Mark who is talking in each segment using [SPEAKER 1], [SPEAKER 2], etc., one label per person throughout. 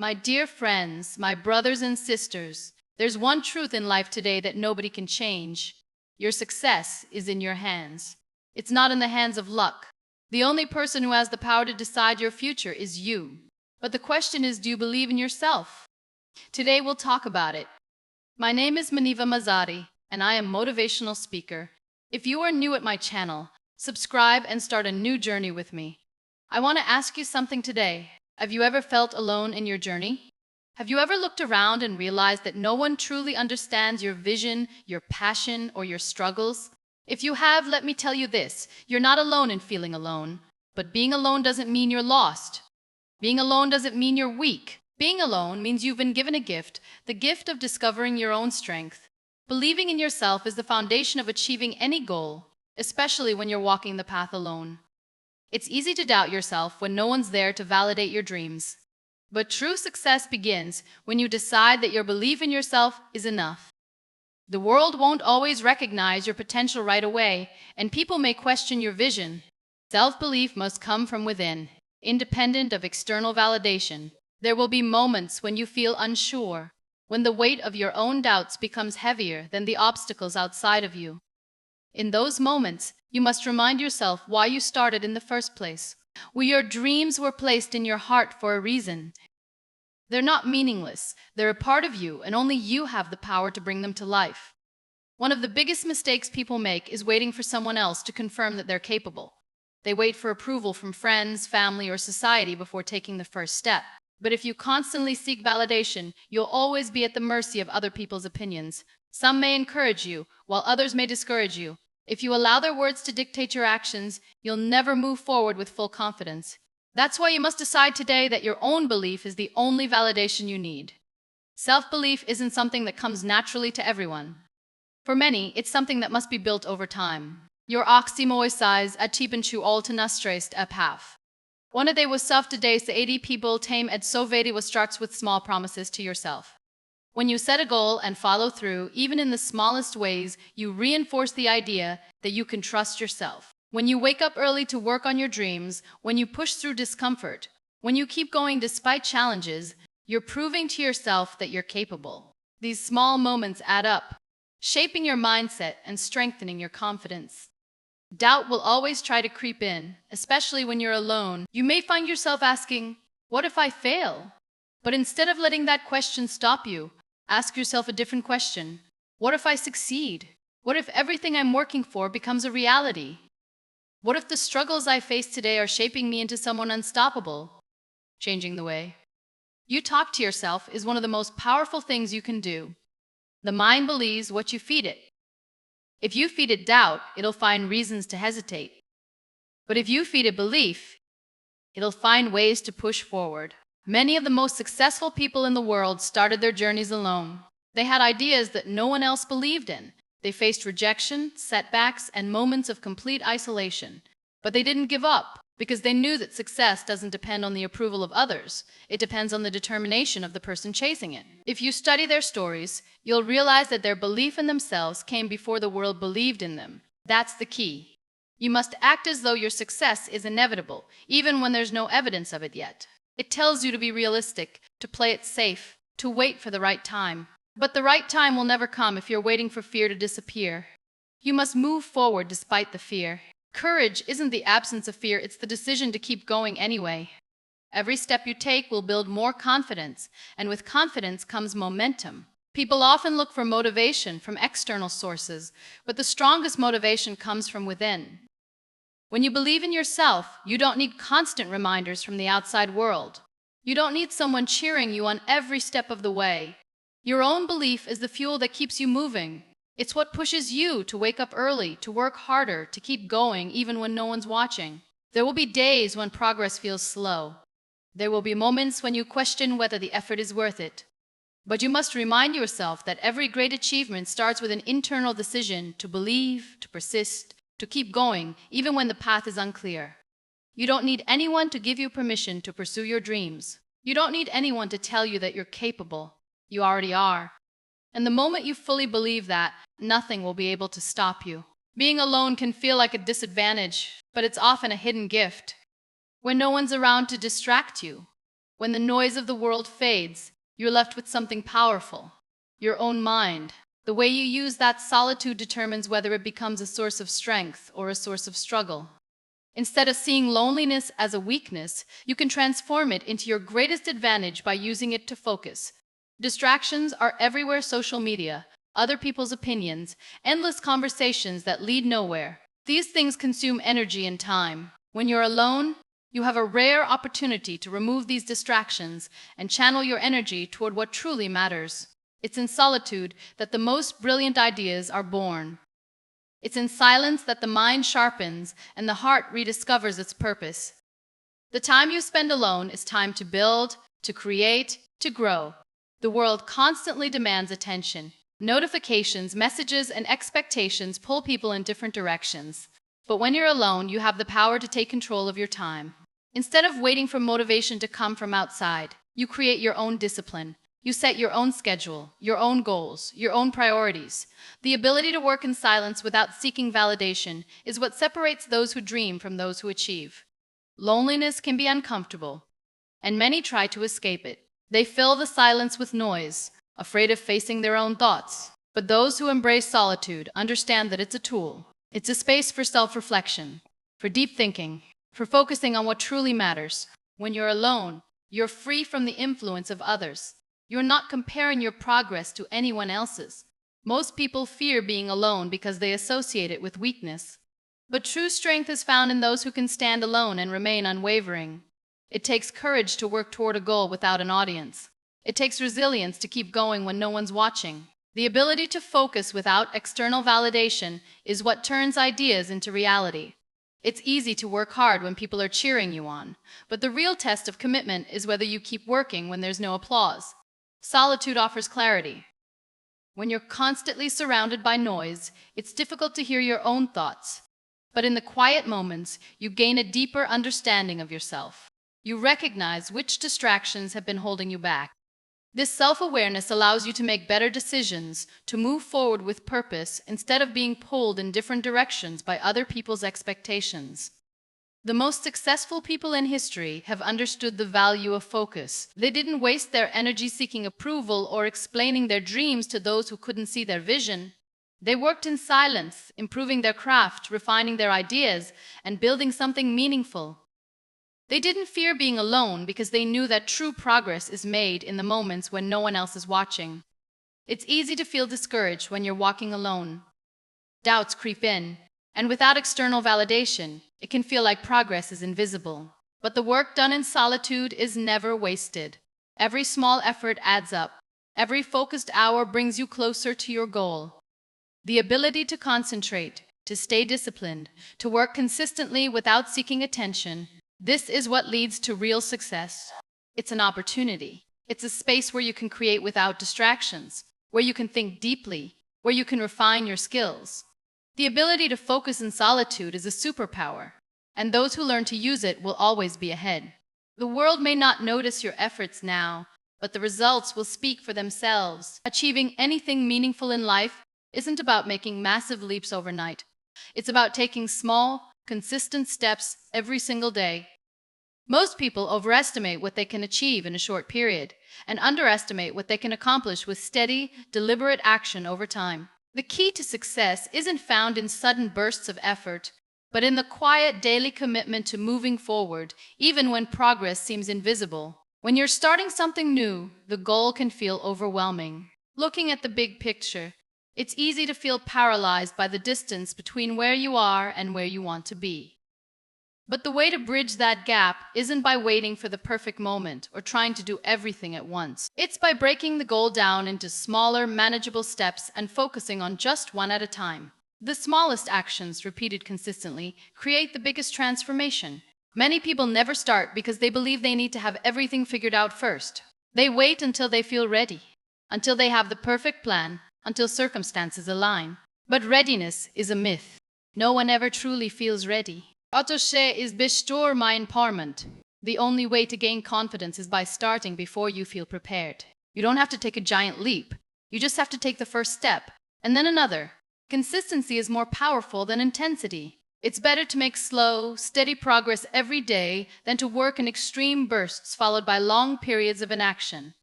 [SPEAKER 1] My dear friends, my brothers and sisters, there's one truth in life today that nobody can change. Your success is in your hands. It's not in the hands of luck. The only person who has the power to decide your future is you. But the question is, do you believe in yourself? Today we'll talk about it. My name is Muniba Mazari, and I am a motivational speaker. If you are new at my channel, subscribe and start a new journey with me. I want to ask you something today. Have you ever felt alone in your journey? Have you ever looked around and realized that no one truly understands your vision, your passion, or your struggles? If you have, let me tell you this: you're not alone in feeling alone. But being alone doesn't mean you're lost. Being alone doesn't mean you're weak. Being alone means you've been given a gift, the gift of discovering your own strength. Believing in yourself is the foundation of achieving any goal, especially when you're walking the path alone. It's easy to doubt yourself when no one's there to validate your dreams. But true success begins when you decide that your belief in yourself is enough. The world won't always recognize your potential right away, and people may question your vision. Self-belief must come from within, independent of external validation. There will be moments when you feel unsure, when the weight of your own doubts becomes heavier than the obstacles outside of you. In those moments, you must remind yourself why you started in the first place. Your dreams were placed in your heart for a reason. They're not meaningless. They're a part of you, and only you have the power to bring them to life. One of the biggest mistakes people make is waiting for someone else to confirm that they're capable. They wait for approval from friends, family, or society before taking the first step. But if you constantly seek validation, you'll always be at the mercy of other people's opinions. Some may encourage you, while others may discourage you. If you allow their words to dictate your actions, you'll never move forward with full confidence. That's why you must decide today that your own belief is the only validation you need. Self-belief isn't something that comes naturally to everyone. For many, it's something that must be built over time. Your oxymoisize atipenchu altanastrast apaf. One of they was self today sa 80 people tame ed sovedi was starts with small promises to yourself. When you set a goal and follow through, even in the smallest ways, you reinforce the idea that you can trust yourself. When you wake up early to work on your dreams, when you push through discomfort, when you keep going despite challenges, you're proving to yourself that you're capable. These small moments add up, shaping your mindset and strengthening your confidence. Doubt will always try to creep in, especially when you're alone. You may find yourself asking, "What if I fail?" But instead of letting that question stop you, ask yourself a different question. What if I succeed? What if everything I'm working for becomes a reality? What if the struggles I face today are shaping me into someone unstoppable, changing the way? You talk to yourself is one of the most powerful things you can do. The mind believes what you feed it. If you feed it doubt, it'll find reasons to hesitate. But if you feed it belief, it'll find ways to push forward. Many of the most successful people in the world started their journeys alone. They had ideas that no one else believed in. They faced rejection, setbacks, and moments of complete isolation. But they didn't give up, because they knew that success doesn't depend on the approval of others. It depends on the determination of the person chasing it. If you study their stories, you'll realize that their belief in themselves came before the world believed in them. That's the key. You must act as though your success is inevitable, even when there's no evidence of it yet. It tells you to be realistic, to play it safe, to wait for the right time. But the right time will never come if you're waiting for fear to disappear. You must move forward despite the fear. Courage isn't the absence of fear, it's the decision to keep going anyway. Every step you take will build more confidence, and with confidence comes momentum. People often look for motivation from external sources, but the strongest motivation comes from within. When you believe in yourself, you don't need constant reminders from the outside world. You don't need someone cheering you on every step of the way. Your own belief is the fuel that keeps you moving. It's what pushes you to wake up early, to work harder, to keep going even when no one's watching. There will be days when progress feels slow. There will be moments when you question whether the effort is worth it. But you must remind yourself that every great achievement starts with an internal decision to believe, to persist, to keep going, even when the path is unclear. You don't need anyone to give you permission to pursue your dreams. You don't need anyone to tell you that you're capable. You already are. And the moment you fully believe that, nothing will be able to stop you. Being alone can feel like a disadvantage, but it's often a hidden gift. When no one's around to distract you, When the noise of the world fades, you're left with something powerful, your own mind. The way you use that solitude determines whether it becomes a source of strength or a source of struggle. Instead of seeing loneliness as a weakness, you can transform it into your greatest advantage by using it to focus. Distractions are everywhere: social media, other people's opinions, endless conversations that lead nowhere. These things consume energy and time. When you're alone, you have a rare opportunity to remove these distractions and channel your energy toward what truly matters. It's in solitude that the most brilliant ideas are born. It's in silence that the mind sharpens and the heart rediscovers its purpose. The time you spend alone is time to build, to create, to grow. The world constantly demands attention. Notifications, messages, and expectations pull people in different directions. But when you're alone, you have the power to take control of your time. Instead of waiting for motivation to come from outside, you create your own discipline. You set your own schedule, your own goals, your own priorities. The ability to work in silence without seeking validation is what separates those who dream from those who achieve. Loneliness can be uncomfortable, and many try to escape it. They fill the silence with noise, afraid of facing their own thoughts. But those who embrace solitude understand that it's a tool. It's a space for self-reflection, for deep thinking, for focusing on what truly matters. When you're alone, you're free from the influence of others. You're not comparing your progress to anyone else's. Most people fear being alone because they associate it with weakness. But true strength is found in those who can stand alone and remain unwavering. It takes courage to work toward a goal without an audience. It takes resilience to keep going when no one's watching. The ability to focus without external validation is what turns ideas into reality. It's easy to work hard when people are cheering you on, but the real test of commitment is whether you keep working when there's no applause. Solitude offers clarity. When you're constantly surrounded by noise, it's difficult to hear your own thoughts. But in the quiet moments, you gain a deeper understanding of yourself. You recognize which distractions have been holding you back. This self-awareness allows you to make better decisions, to move forward with purpose instead of being pulled in different directions by other people's expectations. The most successful people in history have understood the value of focus. They didn't waste their energy seeking approval or explaining their dreams to those who couldn't see their vision. They worked in silence, improving their craft, refining their ideas, and building something meaningful. They didn't fear being alone because they knew that true progress is made in the moments when no one else is watching. It's easy to feel discouraged when you're walking alone. Doubts creep in, and without external validation, it can feel like progress is invisible. But the work done in solitude is never wasted. Every small effort adds up. Every focused hour brings you closer to your goal. The ability to concentrate, to stay disciplined, to work consistently without seeking attention, this is what leads to real success. It's an opportunity. It's a space where you can create without distractions, where you can think deeply, where you can refine your skills. The ability to focus in solitude is a superpower, and those who learn to use it will always be ahead. The world may not notice your efforts now, but the results will speak for themselves. Achieving anything meaningful in life isn't about making massive leaps overnight. It's about taking small, consistent steps every single day. Most people overestimate what they can achieve in a short period and underestimate what they can accomplish with steady, deliberate action over time. The key to success isn't found in sudden bursts of effort, but in the quiet daily commitment to moving forward, even when progress seems invisible. When you're starting something new, the goal can feel overwhelming. Looking at the big picture, it's easy to feel paralyzed by the distance between where you are and where you want to be. But the way to bridge that gap isn't by waiting for the perfect moment or trying to do everything at once. It's by breaking the goal down into smaller, manageable steps and focusing on just one at a time. The smallest actions, repeated consistently, create the biggest transformation. Many people never start because they believe they need to have everything figured out first. They wait until they feel ready, until they have the perfect plan, until circumstances align. But readiness is a myth. No one ever truly feels ready. Autoshe is består my empowerment. The only way to gain confidence is by starting before you feel prepared. You don't have to take a giant leap. You just have to take the first step, and then another. Consistency is more powerful than intensity. It's better to make slow, steady progress every day than to work in extreme bursts followed by long periods of inaction.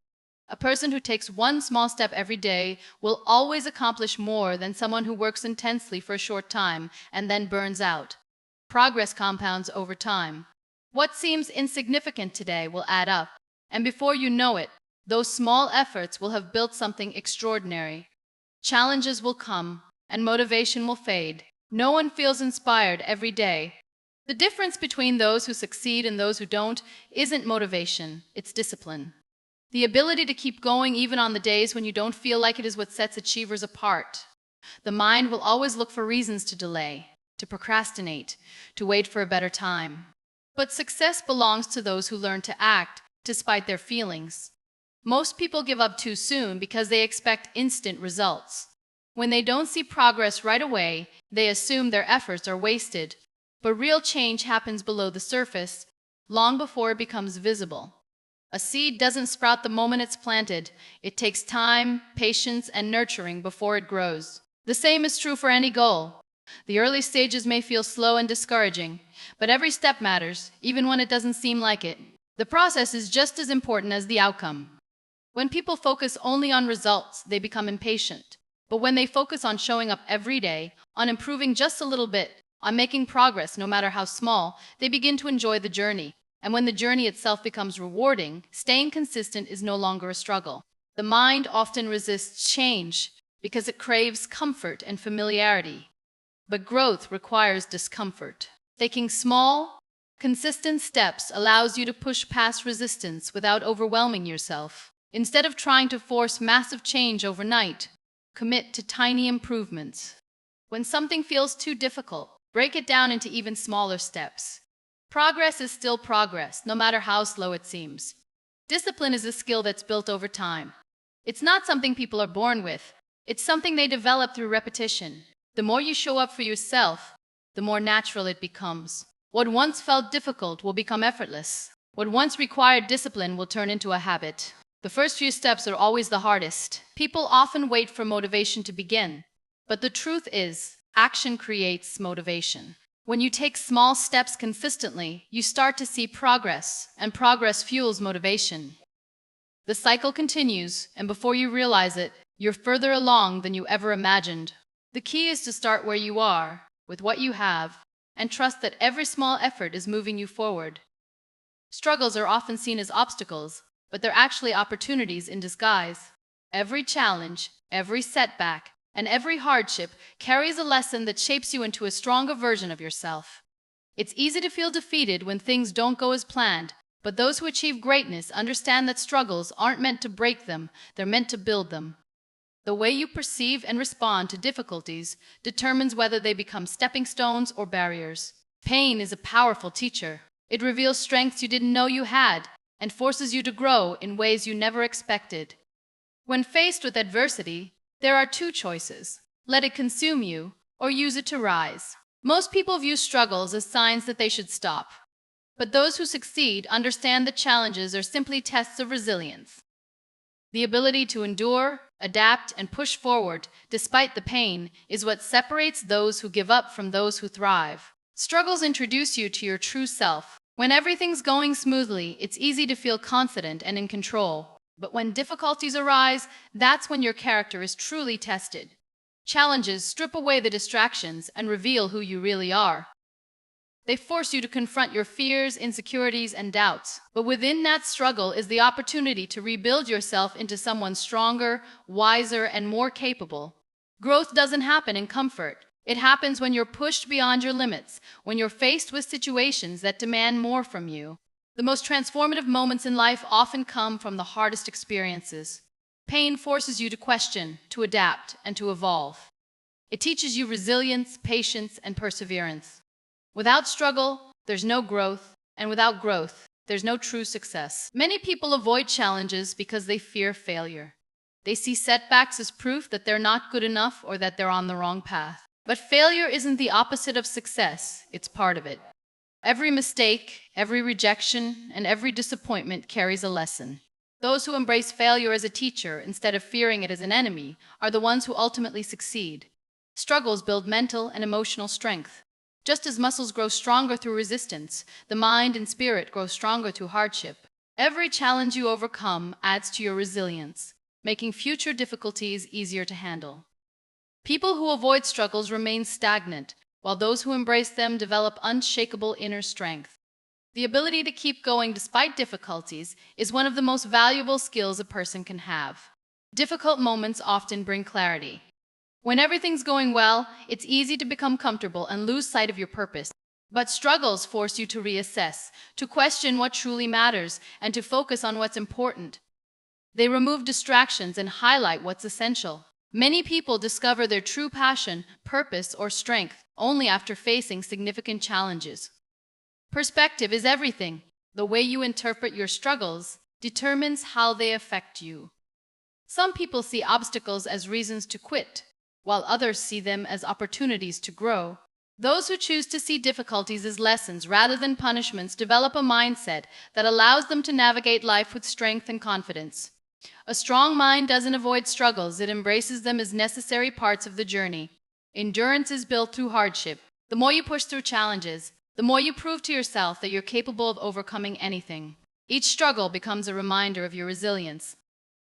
[SPEAKER 1] A person who takes one small step every day will always accomplish more than someone who works intensely for a short time and then burns out. Progress compounds over time. What seems insignificant today will add up, and before you know it, those small efforts will have built something extraordinary. Challenges will come, and motivation will fade. No one feels inspired every day. The difference between those who succeed and those who don't isn't motivation, it's discipline. The ability to keep going even on the days when you don't feel like it is what sets achievers apart. The mind will always look for reasons to delay, to procrastinate, to wait for a better time. But success belongs to those who learn to act despite their feelings. Most people give up too soon because they expect instant results. When they don't see progress right away, they assume their efforts are wasted. But real change happens below the surface, long before it becomes visible. A seed doesn't sprout the moment it's planted. It takes time, patience, and nurturing before it grows. The same is true for any goal. The early stages may feel slow and discouraging, but every step matters, even when it doesn't seem like it. The process is just as important as the outcome. When people focus only on results, they become impatient. But when they focus on showing up every day, on improving just a little bit, on making progress no matter how small, they begin to enjoy the journey. And when the journey itself becomes rewarding, staying consistent is no longer a struggle. The mind often resists change because it craves comfort and familiarity. But growth requires discomfort. Taking small, consistent steps allows you to push past resistance without overwhelming yourself. Instead of trying to force massive change overnight, commit to tiny improvements. When something feels too difficult, break it down into even smaller steps. Progress is still progress, no matter how slow it seems. Discipline is a skill that's built over time. It's not something people are born with. It's something they develop through repetition. The more you show up for yourself, the more natural it becomes. What once felt difficult will become effortless. What once required discipline will turn into a habit. The first few steps are always the hardest. People often wait for motivation to begin. But the truth is, action creates motivation. When you take small steps consistently, you start to see progress, and progress fuels motivation. The cycle continues, and before you realize it, you're further along than you ever imagined. The key is to start where you are, with what you have, and trust that every small effort is moving you forward. Struggles are often seen as obstacles, but they're actually opportunities in disguise. Every challenge, every setback, and every hardship carries a lesson that shapes you into a stronger version of yourself. It's easy to feel defeated when things don't go as planned, but those who achieve greatness understand that struggles aren't meant to break them, they're meant to build them. The way you perceive and respond to difficulties determines whether they become stepping stones or barriers. Pain is a powerful teacher. It reveals strengths you didn't know you had and forces you to grow in ways you never expected. When faced with adversity, there are two choices: let it consume you, or use it to rise. Most people view struggles as signs that they should stop. But those who succeed understand that challenges are simply tests of resilience. The ability to endure, adapt, and push forward despite the pain is what separates those who give up from those who thrive. Struggles introduce you to your true self. When everything's going smoothly, it's easy to feel confident and in control. But when difficulties arise, that's when your character is truly tested. Challenges strip away the distractions and reveal who you really are. They force you to confront your fears, insecurities, and doubts. But within that struggle is the opportunity to rebuild yourself into someone stronger, wiser, and more capable. Growth doesn't happen in comfort. It happens when you're pushed beyond your limits, when you're faced with situations that demand more from you. The most transformative moments in life often come from the hardest experiences. Pain forces you to question, to adapt, and to evolve. It teaches you resilience, patience, and perseverance. Without struggle, there's no growth, and without growth, there's no true success. Many people avoid challenges because they fear failure. They see setbacks as proof that they're not good enough or that they're on the wrong path. But failure isn't the opposite of success, it's part of it. Every mistake, every rejection, and every disappointment carries a lesson. Those who embrace failure as a teacher instead of fearing it as an enemy are the ones who ultimately succeed. Struggles build mental and emotional strength. Just as muscles grow stronger through resistance, the mind and spirit grow stronger through hardship. Every challenge you overcome adds to your resilience, making future difficulties easier to handle. People who avoid struggles remain stagnant, while those who embrace them develop unshakable inner strength. The ability to keep going despite difficulties is one of the most valuable skills a person can have. Difficult moments often bring clarity. When everything's going well, it's easy to become comfortable and lose sight of your purpose. But struggles force you to reassess, to question what truly matters, and to focus on what's important. They remove distractions and highlight what's essential. Many people discover their true passion, purpose, or strength only after facing significant challenges. Perspective is everything. The way you interpret your struggles determines how they affect you. Some people see obstacles as reasons to quit, while others see them as opportunities to grow. Those who choose to see difficulties as lessons rather than punishments develop a mindset that allows them to navigate life with strength and confidence. A strong mind doesn't avoid struggles, it embraces them as necessary parts of the journey. Endurance is built through hardship. The more you push through challenges, the more you prove to yourself that you're capable of overcoming anything. Each struggle becomes a reminder of your resilience.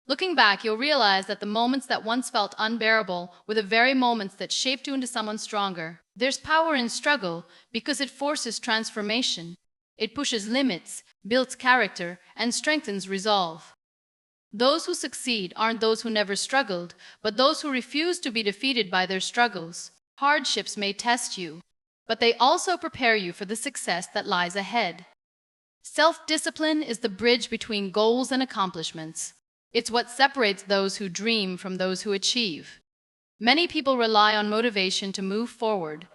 [SPEAKER 1] Looking back, you'll realize that the moments that once felt unbearable were the very moments that shaped you into someone stronger. There's power in struggle because it forces transformation. It pushes limits, builds character, and strengthens resolve. Those who succeed aren't those who never struggled, but those who refuse to be defeated by their struggles. Hardships may test you, but they also prepare you for the success that lies ahead. Self-discipline is the bridge between goals and accomplishments. It's what separates those who dream from those who achieve. Many people rely on motivation to move forward,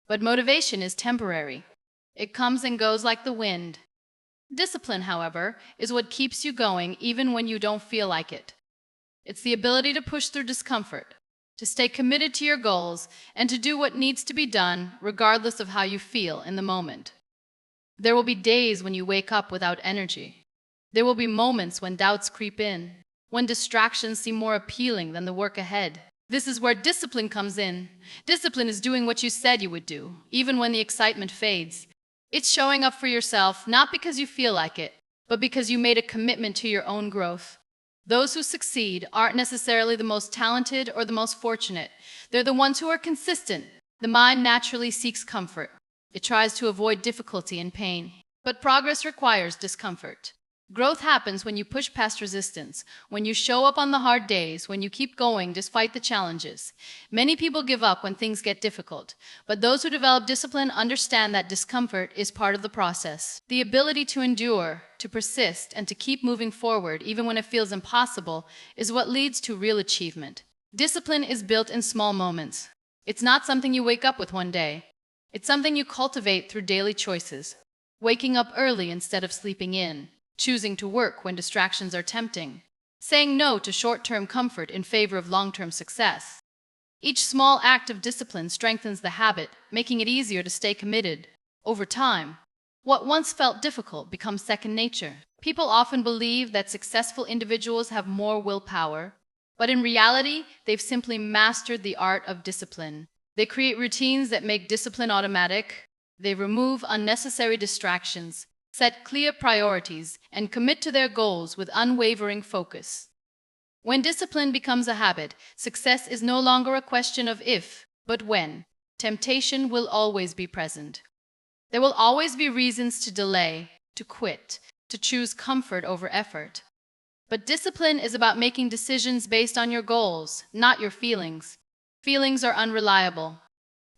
[SPEAKER 1] but motivation is temporary. It comes and goes like the wind. Discipline, however, is what keeps you going even when you don't feel like it. It's the ability to push through discomfort, to stay committed to your goals, and to do what needs to be done regardless of how you feel in the moment. There will be days when you wake up without energy. There will be moments when doubts creep in, when distractions seem more appealing than the work ahead. This is where discipline comes in. Discipline is doing what you said you would do, even when the excitement fades. It's showing up for yourself, not because you feel like it, but because you made a commitment to your own growth. Those who succeed aren't necessarily the most talented or the most fortunate. They're the ones who are consistent. The mind naturally seeks comfort. It tries to avoid difficulty and pain. But progress requires discomfort. Growth happens when you push past resistance, when you show up on the hard days, when you keep going despite the challenges. Many people give up when things get difficult, but those who develop discipline understand that discomfort is part of the process. The ability to endure, to persist, and to keep moving forward even when it feels impossible is what leads to real achievement. Discipline is built in small moments. It's not something you wake up with one day. It's something you cultivate through daily choices. Waking up early instead of sleeping in. Choosing to work when distractions are tempting, saying no to short-term comfort in favor of long-term success. Each small act of discipline strengthens the habit, making it easier to stay committed. Over time, what once felt difficult becomes second nature. People often believe that successful individuals have more willpower, but in reality, they've simply mastered the art of discipline. They create routines that make discipline automatic. They remove unnecessary distractions, set clear priorities, and commit to their goals with unwavering focus. When discipline becomes a habit, success is no longer a question of if, but when. Temptation will always be present. There will always be reasons to delay, to quit, to choose comfort over effort. But discipline is about making decisions based on your goals, not your feelings. Feelings are unreliable.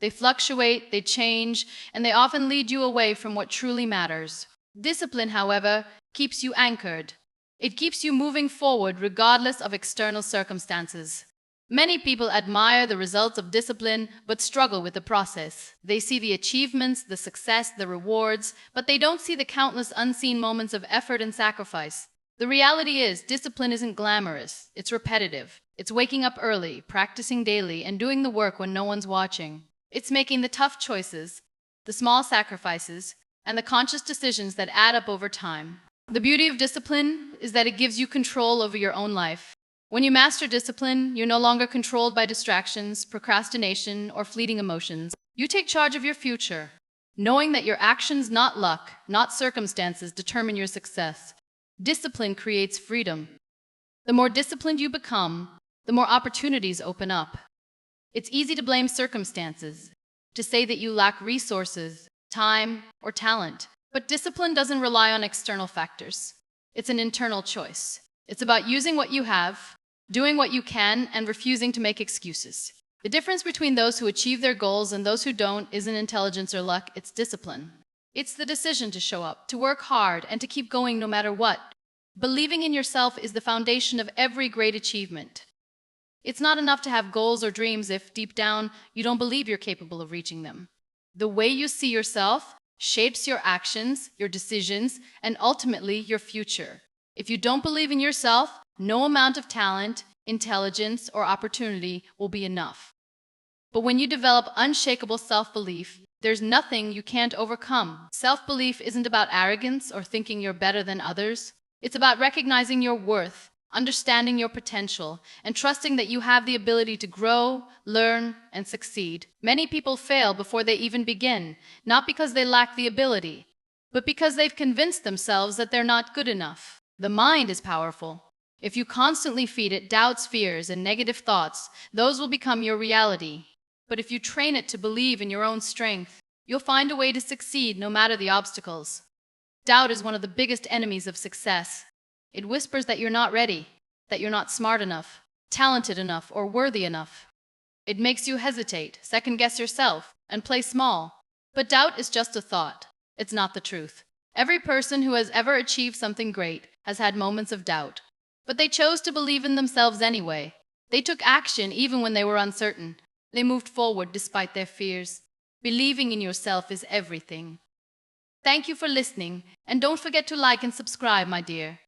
[SPEAKER 1] They fluctuate, they change, and they often lead you away from what truly matters. Discipline, however, keeps you anchored. It keeps you moving forward regardless of external circumstances. Many people admire the results of discipline but struggle with the process. They see the achievements, the success, the rewards, but they don't see the countless unseen moments of effort and sacrifice. The reality is, discipline isn't glamorous. It's repetitive. It's waking up early, practicing daily, and doing the work when no one's watching. It's making the tough choices, the small sacrifices, and the conscious decisions that add up over time. The beauty of discipline is that it gives you control over your own life. When you master discipline, you're no longer controlled by distractions, procrastination, or fleeting emotions. You take charge of your future. Knowing that your actions, not luck, not circumstances, determine your success. Discipline creates freedom. The more disciplined you become, the more opportunities open up. It's easy to blame circumstances, to say that you lack resources, time, or talent. But discipline doesn't rely on external factors. It's an internal choice. It's about using what you have, doing what you can, and refusing to make excuses. The difference between those who achieve their goals and those who don't isn't intelligence or luck, it's discipline. It's the decision to show up, to work hard, and to keep going no matter what. Believing in yourself is the foundation of every great achievement. It's not enough to have goals or dreams if, deep down, you don't believe you're capable of reaching them. The way you see yourself shapes your actions, your decisions, and ultimately your future. If you don't believe in yourself, no amount of talent, intelligence, or opportunity will be enough. But when you develop unshakable self-belief, there's nothing you can't overcome. Self-belief isn't about arrogance or thinking you're better than others. It's about recognizing your worth, understanding your potential, and trusting that you have the ability to grow, learn, and succeed. Many people fail before they even begin, not because they lack the ability, but because they've convinced themselves that they're not good enough. The mind is powerful. If you constantly feed it doubts, fears, and negative thoughts, those will become your reality. But if you train it to believe in your own strength, you'll find a way to succeed no matter the obstacles. Doubt is one of the biggest enemies of success. It whispers that you're not ready, that you're not smart enough, talented enough, or worthy enough. It makes you hesitate, second-guess yourself, and play small. But doubt is just a thought. It's not the truth. Every person who has ever achieved something great has had moments of doubt. But they chose to believe in themselves anyway. They took action even when they were uncertain. They moved forward despite their fears. Believing in yourself is everything. Thank you for listening, and don't forget to like and subscribe, my dear.